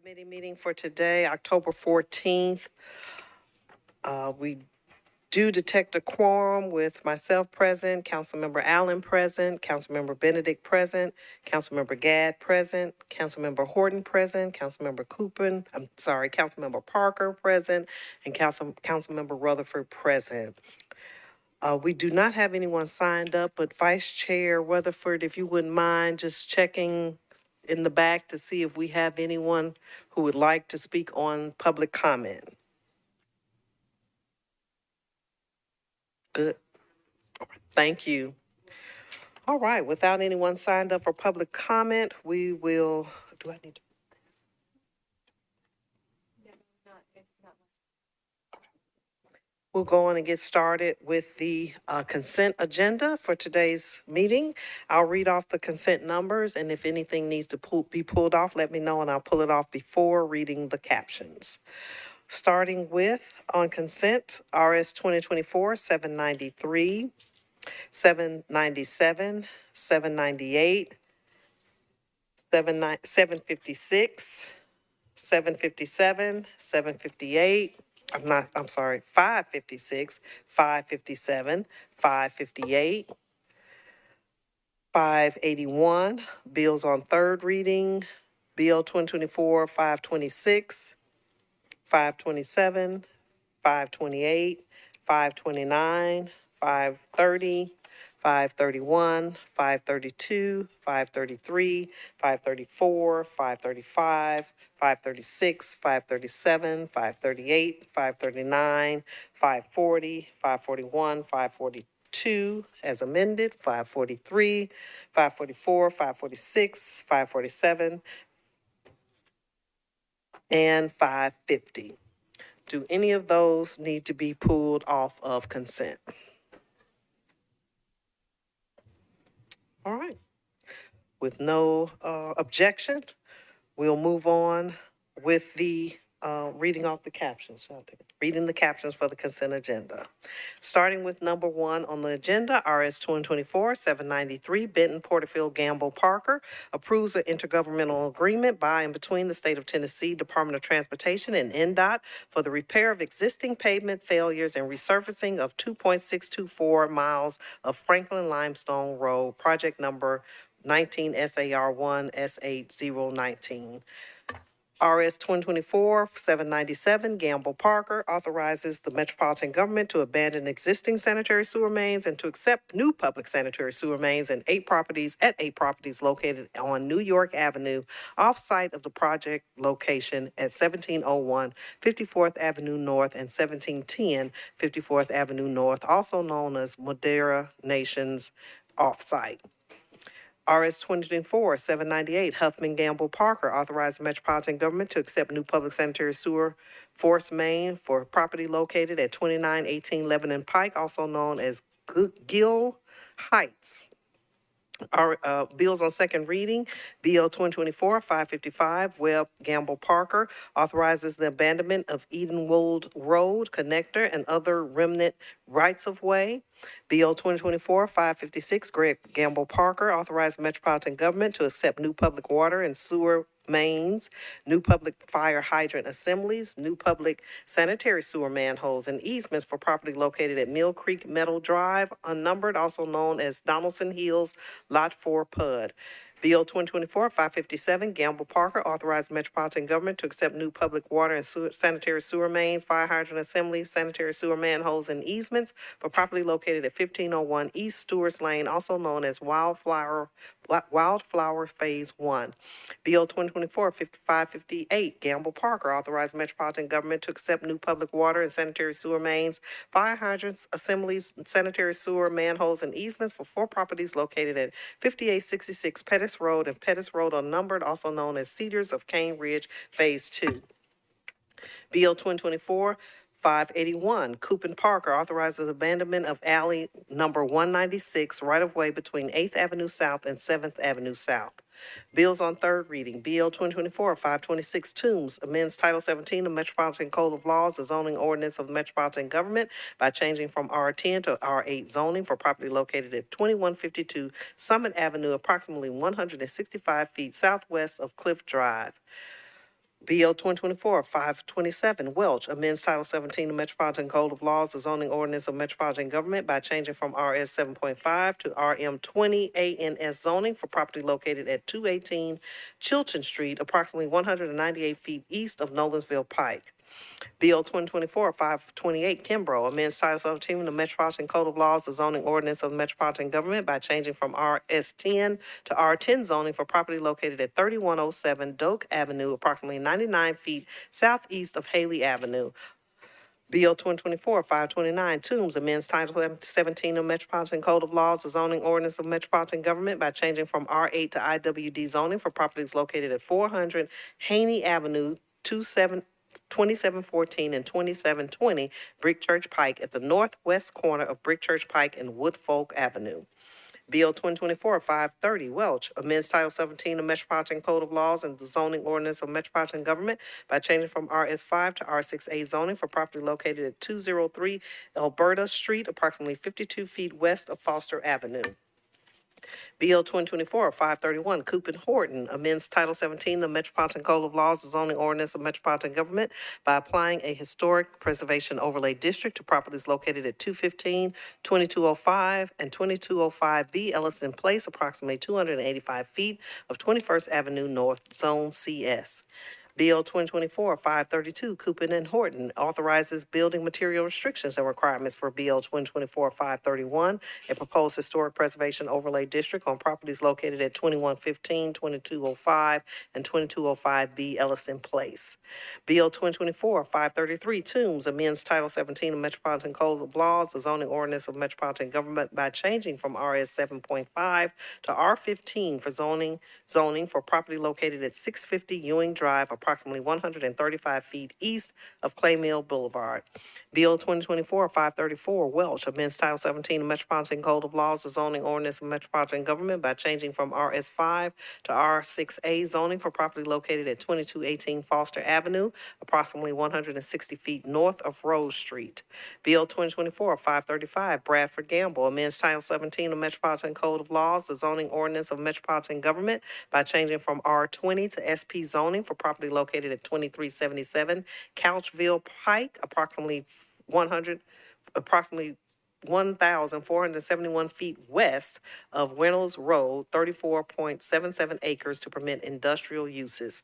Committee meeting for today, October 14th. We do detect a quorum with myself present, Councilmember Allen present, Councilmember Benedict present, Councilmember Gadd present, Councilmember Horton present, Councilmember Parker present, and Councilmember Rutherford present. We do not have anyone signed up, but Vice Chair Rutherford, if you wouldn't mind just checking in the back to see if we have anyone who would like to speak on public comment. Good. Thank you. All right, without anyone signed up for public comment, we will, do I need to? We'll go on and get started with the consent agenda for today's meeting. I'll read off the consent numbers, and if anything needs to be pulled off, let me know, and I'll pull it off before reading the captions. Starting with, on consent, RS 2024-793, 797, 798, 756, 757, 758, 556, 557, 558, 581, bills on third reading, Bill 2024-526, 527, 528, 529, 530, 531, 532, 533, 534, 535, 536, 537, 538, 539, 540, 541, 542 as amended, 543, 544, 546, 547, and 550. Do any of those need to be pulled off of consent? All right. With no objection, we'll move on with the reading off the captions. Reading the captions for the consent agenda. Starting with number 1 on the agenda, RS 2024-793, Benton Porterfield Gamble Parker approves an intergovernmental agreement by and between the State of Tennessee Department of Transportation and NDOT for the repair of existing pavement failures and resurfacing of 2.624 miles of Franklin Limestone Road, project number 19 SAR1 S8019. RS 2024-797, Gamble Parker authorizes the Metropolitan Government to abandon existing sanitary sewer mains and to accept new public sanitary sewer mains at 8 properties located on New York Avenue, off-site of the project location at 1701 54th Avenue North and 1710 54th Avenue North, also known as Madeira Nations off-site. RS 2024-798, Huffman Gamble Parker authorized the Metropolitan Government to accept new public sanitary sewer force main for property located at 2918 Lebanon Pike, also known as Gill Heights. Our bills on second reading, BL 2024-555, Webb Gamble Parker authorizes the abandonment of Edenwold Road connector and other remnant rights-of-way. BL 2024-556, Greg Gamble Parker authorized the Metropolitan Government to accept new public water and sewer mains, new public fire hydrant assemblies, new public sanitary sewer manholes, and easements for property located at Mill Creek Meadow Drive, unnumbered, also known as Donaldson Hills, Lot 4 PUD. BL 2024-557, Gamble Parker authorized the Metropolitan Government to accept new public water and sanitary sewer mains, fire hydrant assemblies, sanitary sewer manholes, and easements for property located at 1501 East Stewart's Lane, also known as Wildflower Phase 1. BL 2024-558, Gamble Parker authorized the Metropolitan Government to accept new public water and sanitary sewer mains, fire hydrants, assemblies, sanitary sewer manholes, and easements for 4 properties located at 5866 Pettis Road and Pettis Road unnumbered, also known as Cedars of Cane Ridge, Phase 2. BL 2024-581, Coupin Parker authorizes abandonment of alley number 196, right-of-way between 8th Avenue South and 7th Avenue South. Bills on third reading, BL 2024-526, Toombs amends Title 17 of Metropolitan Code of Laws, the zoning ordinance of the Metropolitan Government by changing from R10 to R8 zoning for property located at 2152 Summit Avenue, approximately 165 feet southwest of Cliff Drive. BL 2024-527, Welch, amends Title 17 of Metropolitan Code of Laws, the zoning ordinance of metropolitan government by changing from RS 7.5 to RM 20 ANS zoning for property located at 218 Chilton Street, approximately 198 feet east of Nolensville Pike. BL 2024-528, Kimbrough, amends Title 17 of the Metropolitan Code of Laws, the zoning ordinance of the metropolitan government by changing from RS 10 to R10 zoning for property located at 3107 Doak Avenue, approximately 99 feet southeast of Haley Avenue. BL 2024-529, Toombs, amends Title 17 of Metropolitan Code of Laws, the zoning ordinance of metropolitan government by changing from R8 to IWD zoning for properties located at 400 Haney Avenue, 2714 and 2720 Brick Church Pike at the northwest corner of Brick Church Pike and Woodfolk Avenue. BL 2024-530, Welch, amends Title 17 of Metropolitan Code of Laws and the zoning ordinance of metropolitan government by changing from RS5 to R6A zoning for property located at 203 Alberta Street, approximately 52 feet west of Foster Avenue. BL 2024-531, Coop and Horton, amends Title 17 of the Metropolitan Code of Laws, the zoning ordinance of metropolitan government by applying a historic preservation overlay district to properties located at 215, 2205, and 2205B Ellison Place, approximately 285 feet of 21st Avenue North, Zone CS. BL 2024-532, Coopin and Horton, authorizes building material restrictions and requirements for BL 2024-531, a proposed historic preservation overlay district on properties located at 2115, 2205, and 2205B Ellison Place. BL 2024-533, Toombs, amends Title 17 of Metropolitan Code of Laws, the zoning ordinance of metropolitan government by changing from RS 7.5 to R15 for zoning for property located at 650 Ewing Drive, approximately 135 feet east of Clay Mill Boulevard. BL 2024-534, Welch, amends Title 17 of Metropolitan Code of Laws, the zoning ordinance of metropolitan government by changing from RS5 to R6A zoning for property located at 2218 Foster Avenue, approximately 160 feet north of Rose Street. BL 2024-535, Bradford Gamble, amends Title 17 of Metropolitan Code of Laws, the zoning ordinance of metropolitan government by changing from R20 to SP zoning for property located at 2377 Couchville Pike, approximately 1,471 feet west of Reynolds Road, 34.77 acres to permit industrial uses.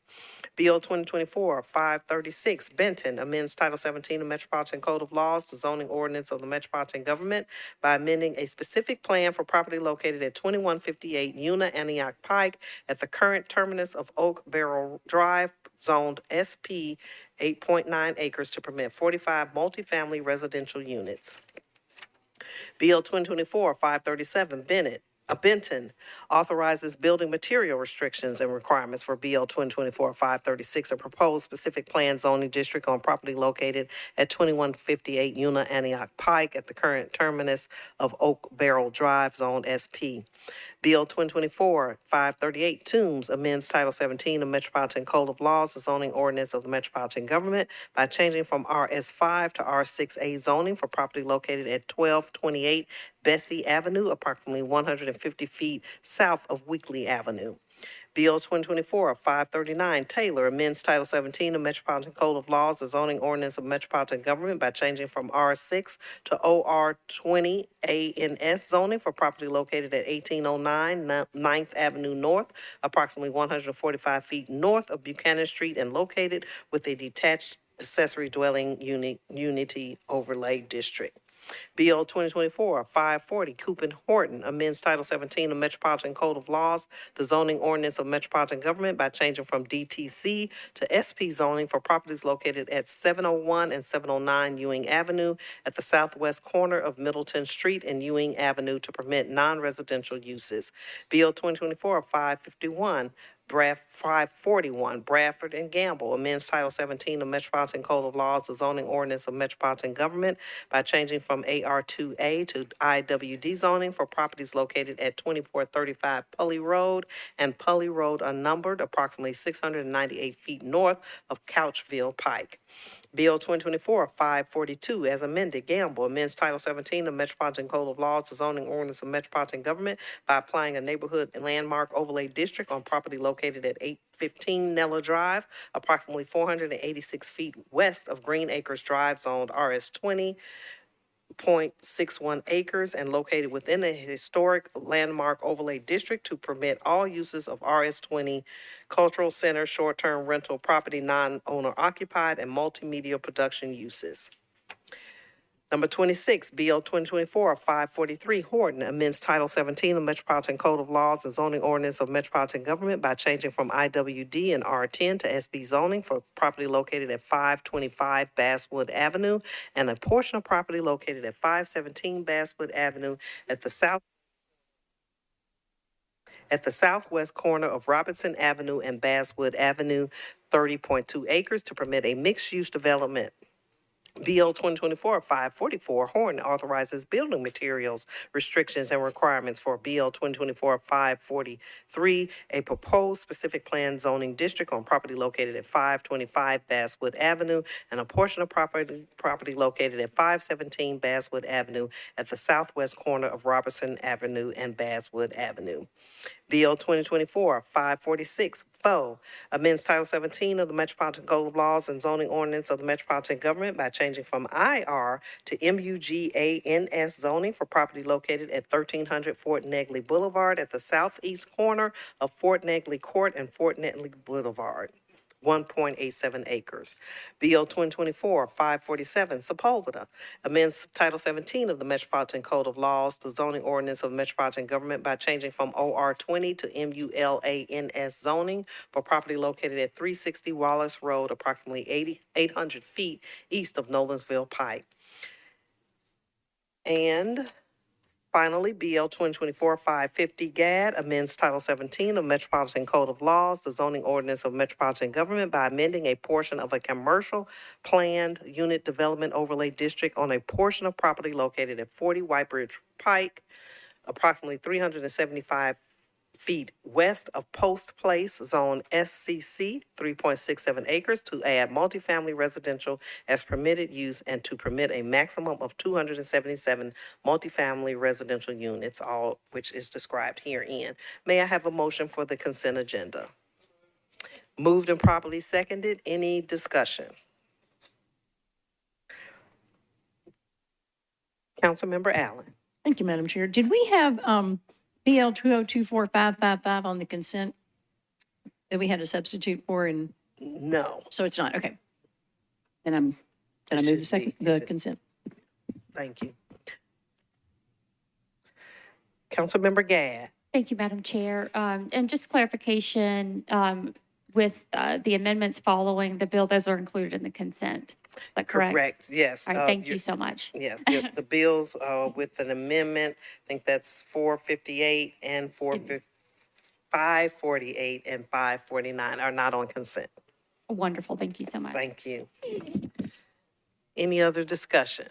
BL 2024-536, Benton, amends Title 17 of Metropolitan Code of Laws, the zoning ordinance of the metropolitan government by amending a specific plan for property located at 2158 Una Antioch Pike at the current terminus of Oak Barrel Drive, zoned SP 8.9 acres to permit 45 multifamily residential units. BL 2024-537, Benton, authorizes building material restrictions and requirements for BL 2024-536, a proposed specific plan zoning district on property located at 2158 Una Antioch Pike at the current terminus of Oak Barrel Drive, Zone SP. BL 2024-538, Toombs, amends Title 17 of Metropolitan Code of Laws, the zoning ordinance of the metropolitan government by changing from RS5 to R6A zoning for property located at 1228 Bessie Avenue, approximately 150 feet south of Weekly Avenue. BL 2024-539, Taylor, amends Title 17 of Metropolitan Code of Laws, the zoning ordinance of metropolitan government by changing from R6 to OR20 ANS zoning for property located at 1809 9th Avenue North, approximately 145 feet north of Buchanan Street and located with a detached accessory dwelling unity overlay district. BL 2024-540, Coop and Horton, amends Title 17 of Metropolitan Code of Laws, the zoning ordinance of metropolitan government by changing from DTC to SP zoning for properties located at 701 and 709 Ewing Avenue at the southwest corner of Middleton Street and Ewing Avenue to permit non-residential uses. BL 2024-551, 541, Bradford and Gamble, amends Title 17 of Metropolitan Code of Laws, the zoning ordinance of metropolitan government by changing from AR2A to IWD zoning for properties located at 2435 Pulley Road and Pulley Road unnumbered, approximately 698 feet north of Couchville Pike. BL 2024-542, as amended, Gamble, amends Title 17 of Metropolitan Code of Laws, the zoning ordinance of metropolitan government by applying a neighborhood landmark overlay district on property located located at 815 Nella Drive, approximately 486 feet west of Green Acres Drive, zoned RS 20.61 acres and located within a historic landmark overlay district to permit all uses of RS 20 cultural center, short-term rental property, non-owner occupied, and multimedia production uses. Number 26, BL 2024-543, Horton amends Title 17 of Metropolitan Code of Laws and Zoning Ordinance of Metropolitan Government by changing from IWD and R10 to SB zoning for property located at 525 Basswood Avenue and a portion of property located at 517 Basswood Avenue at the southwest corner of Robinson Avenue and Basswood Avenue, 30.2 acres to permit a mixed-use development. BL 2024-544, Horton authorizes building materials, restrictions, and requirements for BL 2024-543, a proposed specific plan zoning district on property located at 525 Basswood Avenue and a portion of property located at 517 Basswood Avenue at the southwest corner of Robertson Avenue and Basswood Avenue. BL 2024-546, FO, amends Title 17 of the Metropolitan Code of Laws and Zoning Ordinance of the Metropolitan Government by changing from IR to MUGANS zoning for property located at 1300 Fort Negley Boulevard at the southeast corner of Fort Negley Court and Fort Negley Boulevard. 1.87 acres. BL 2024-547, Sepulveda, amends Title 17 of the Metropolitan Code of Laws, the zoning ordinance of the Metropolitan Government by changing from OR 20 to MULANS zoning for property located at 360 Wallace Road, approximately 800 feet east of Nolensville Pike. And finally, BL 2024-550, GAD, amends Title 17 of Metropolitan Code of Laws, the zoning ordinance of Metropolitan Government by amending a portion of a commercial planned unit development overlay district on a portion of property located at 40 Whitebridge Pike, approximately 375 feet west of Post Place, Zone SCC, 3.67 acres, to add multifamily residential as permitted use and to permit a maximum of 277 multifamily residential units, all which is described herein. May I have a motion for the consent agenda? Moved and properly seconded. Any discussion? Councilmember Allen. Thank you, Madam Chair. Did we have BL 2024-555 on the consent that we had a substitute for? And No. so it's not, okay. Then I move the consent? Thank you. Councilmember Gadd. Thank you, Madam Chair. And just clarification, with the amendments following the bill, those are included in the consent. Is that correct? Correct, yes. All right, thank you so much. Yes, the bills with an amendment, I think that's 458 and 548 and 549 are not on consent. Wonderful, thank you so much. Thank you. Any other discussion?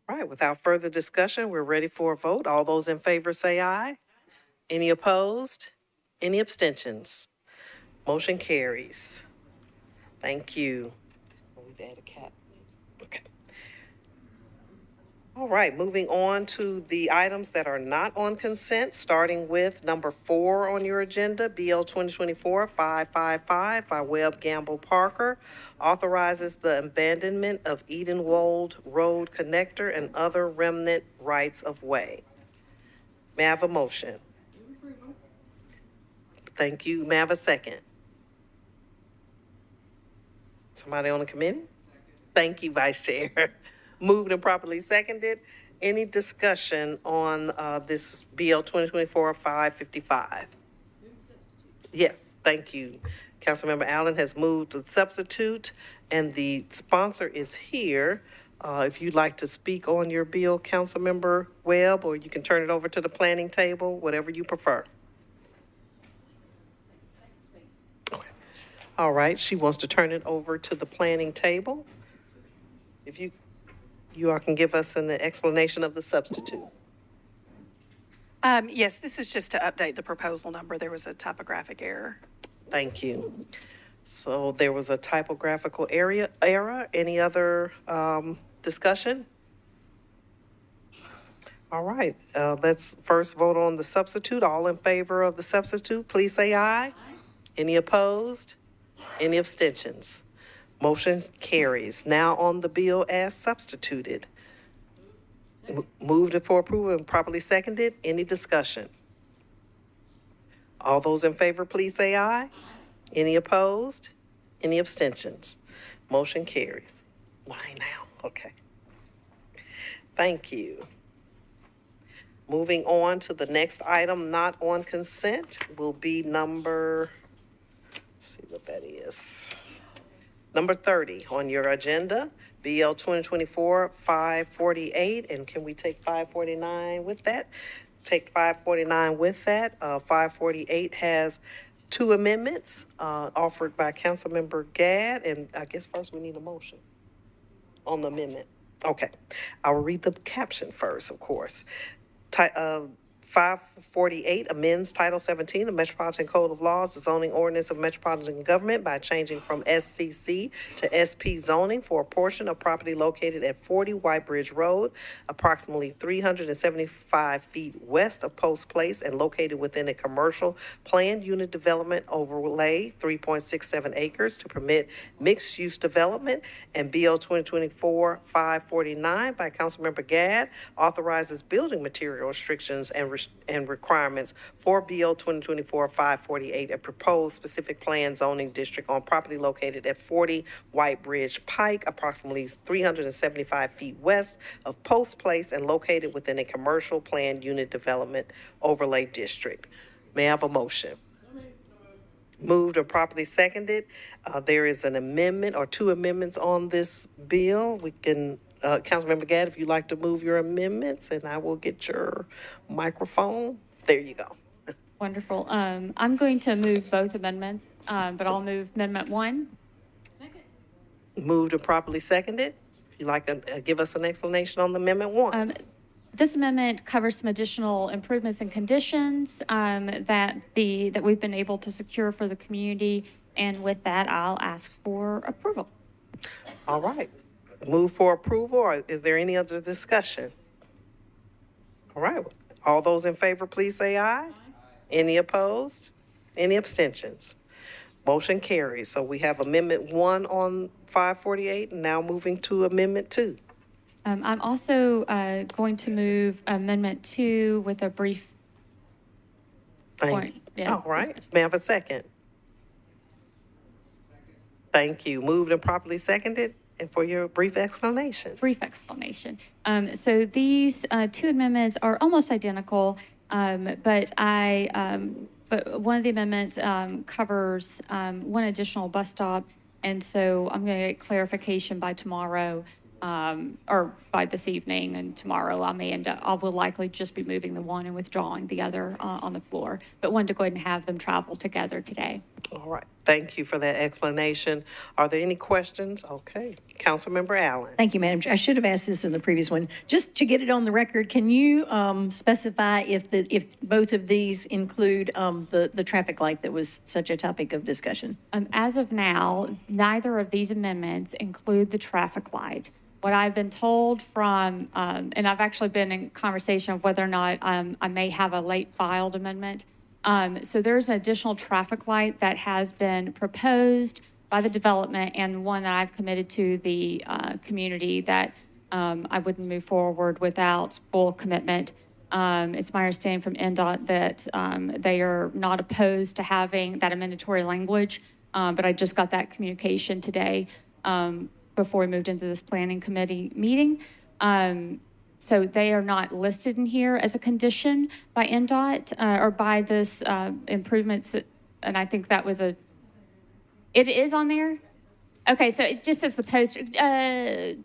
All right, without further discussion, we're ready for a vote. All those in favor say aye. Any opposed? Any abstentions? Motion carries. Thank you. We've added a cap. Okay. All right, moving on to the items that are not on consent, starting with number 4 on your agenda, BL 2024-555 by Webb Gamble Parker, authorizes the abandonment of Edenwold Road Connector and other remnant rights of way. May I have a motion? Thank you. May I have a second? Somebody on the committee? Thank you, Vice Chair. Moved and properly seconded. Any discussion on this BL 2024-555? Yes, thank you. Councilmember Allen has moved to substitute, and the sponsor is here. If you'd like to speak on your bill, Councilmember Webb, or you can turn it over to the planning table, whatever you prefer. All right, she wants to turn it over to the planning table. If you all can give us an explanation of the substitute. Yes, this is just to update the proposal number. There was a typographic error. Thank you. So there was a typographical error. Any other discussion? All right, let's first vote on the substitute. All in favor of the substitute, please say aye. Any opposed? Any abstentions? Motion carries. Now on the bill as substituted. Moved for approval and properly seconded. Any discussion? All those in favor, please say aye. Any opposed? Any abstentions? Motion carries. Why now? Okay. Thank you. Moving on to the next item not on consent will be number, let's see what that is. Number 30 on your agenda, BL 2024-548, and can we take 549 with that? Take 549 with that. 548 has two amendments offered by Councilmember Gadd, and I guess first we need a motion on the amendment. Okay, I'll read the caption first, of course. 548 amends Title 17 of Metropolitan Code of Laws, the zoning ordinance of metropolitan government by changing from SCC to SP zoning for a portion of property located at 40 White Bridge Road, approximately 375 feet west of Post Place and located within a commercial planned unit development overlay, 3.67 acres, to permit mixed-use development. And BL 2024-549 by Councilmember Gadd authorizes building material restrictions and requirements for BL 2024-548, a proposed specific plan zoning district on property located at 40 White Bridge Pike, approximately 375 feet west of Post Place and located within a commercial planned unit development overlay district. May I have a motion? Moved and properly seconded. There is an amendment or two amendments on this bill. We can Councilmember Gadd, if you'd like to move your amendments, and I will get your microphone. There you go. Wonderful. I'm going to move both amendments, but I'll move Amendment 1. Moved and properly seconded. If you'd like to give us an explanation on the Amendment 1. This amendment covers some additional improvements and conditions that we've been able to secure for the community. And with that, I'll ask for approval. All right. Move for approval, or is there any other discussion? All right. All those in favor, please say aye. Any opposed? Any abstentions? Motion carries. So we have Amendment 1 on 548, and now moving to Amendment 2. I'm also going to move Amendment 2 with a brief point. Yeah. All right. May I have a second? Thank you. Moved and properly seconded. And for your brief explanation. Brief explanation. So these two amendments are almost identical, but one of the amendments covers one additional bus stop, and so I'm going to get clarification by tomorrow, or by this evening, and tomorrow I will likely just be moving the one and withdrawing the other on the floor, but wanted to go ahead and have them travel together today. All right. Thank you for that explanation. Are there any questions? Okay. Councilmember Allen. Thank you, Madam Chair. I should have asked this in the previous one. Just to get it on the record, can you specify if both of these include the traffic light that was such a topic of discussion? As of now, neither of these amendments include the traffic light. What I've been told from, and I've actually been in conversation of whether or not I may have a late filed amendment. So there's an additional traffic light that has been proposed by the development and one that I've committed to the community that I wouldn't move forward without full commitment. It's my understanding from NDOT that they are not opposed to having that amendatory language, but I just got that communication today before we moved into this planning committee meeting. So they are not listed in here as a condition by NDOT or by this improvements. And I think that was it is on there? Okay, so it just says the post.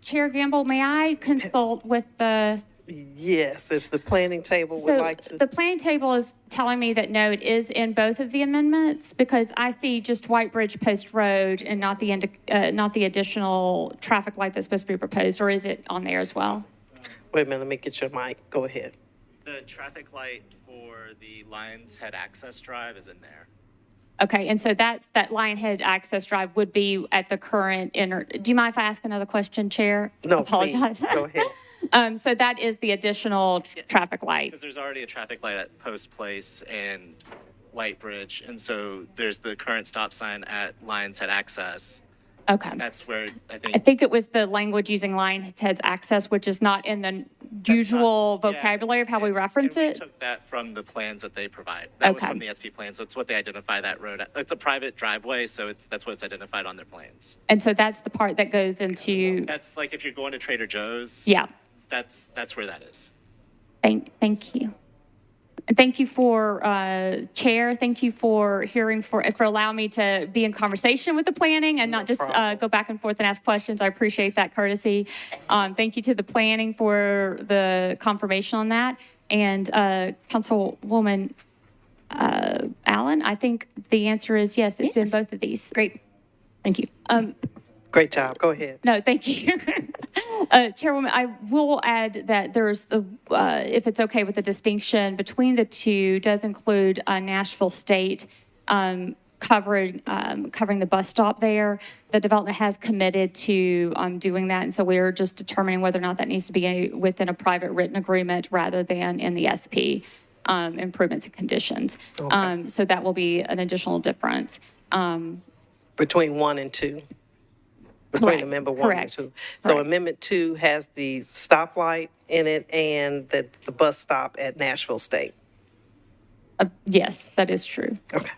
Chair Gamble, may I consult with the? Yes, if the planning table would like to. The planning table is telling me that no, it is in both of the amendments because I see just White Bridge Post Road and not the additional traffic light that's supposed to be proposed, or is it on there as well? Wait a minute, let me get your mic. Go ahead. The traffic light for the Lions Head access drive is in there. Okay, and so that Lionhead access drive would be at the current do you mind if I ask another question, Chair? No, Apologize. please, go ahead. So that is the additional traffic light. Because there's already a traffic light at Post Place and White Bridge, and so there's the current stop sign at Lions Head Access. Okay. That's where I think. I think it was the language using Lionhead's access, which is not in the usual Yeah, vocabulary of how we and- reference and it. We took that from the plans that they provide. That was Okay. from the SP plans. That's what they identify that road. It's a private driveway, so that's what it's identified on their plans. And so that's the part that goes into, That's like if you're going to Trader Joe's. yeah. That's where that is. Thank you. And thank you for, Chair, thank you for for allowing me to be in conversation with the planning and not just go back and forth and ask questions. I appreciate that courtesy. Thank you to the planning for the confirmation on that. And Councilwoman Allen, I think the answer is yes, it's been both of these. Great. Thank you. Great job. Go ahead. No, thank you. Chairwoman, I will add that there's the, if it's okay with the distinction between the two, does include Nashville State covering the bus stop there. The development has committed to doing that, and so we're just determining whether or not that needs to be within a private written agreement rather than in the SP improvements and conditions. Okay. So that will be an additional difference. Between 1 and 2. Between Correct, Amendment 1 correct, and 2. So correct. Amendment 2 has the stoplight in it and the bus stop at Nashville State. Yes, that is true. Okay.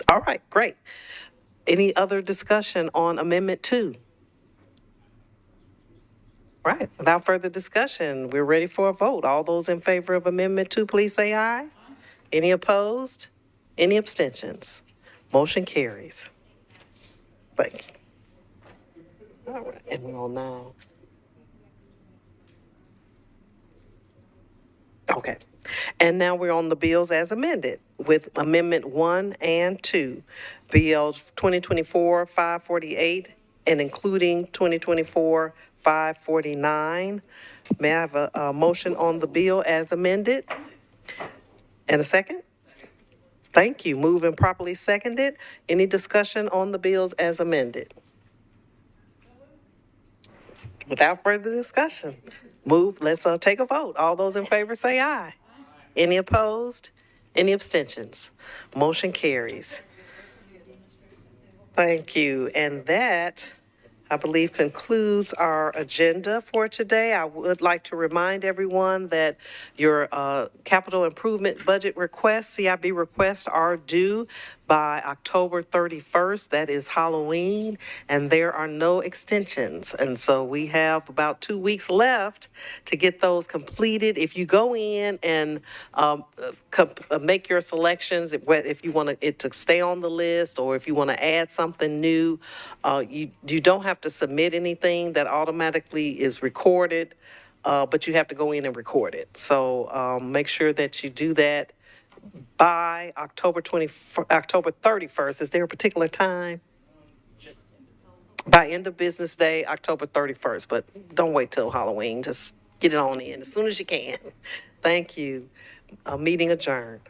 All right, great. Any other discussion on Amendment 2? Right, without further discussion, we're ready for a vote. All those in favor of Amendment 2, please say aye. Any opposed? Any abstentions? Motion carries. Thank you. All right, and we're on now. Okay. And now we're on the bills as amended with Amendment 1 and 2. BL 2024-548 and including 2024-549. May I have a motion on the bill as amended? And a second? Thank you. Moved and properly seconded. Any discussion on the bills as amended? Without further discussion, let's take a vote. All those in favor say aye. Any opposed? Any abstentions? Motion carries. Thank you. And that, I believe, concludes our agenda for today. I would like to remind everyone that your capital improvement budget requests, CIB requests, are due by October 31st. That is Halloween, and there are no extensions. And so we have about 2 weeks left to get those completed. If you go in and make your selections, if you want it to stay on the list or if you want to add something new, you don't have to submit anything. That automatically is recorded, but you have to go in and record it. So make sure that you do that by October 31st. Is there a particular time? By end of business day, October 31st, but don't wait till Halloween. Just get it on in as soon as you can. Thank you. Meeting adjourned.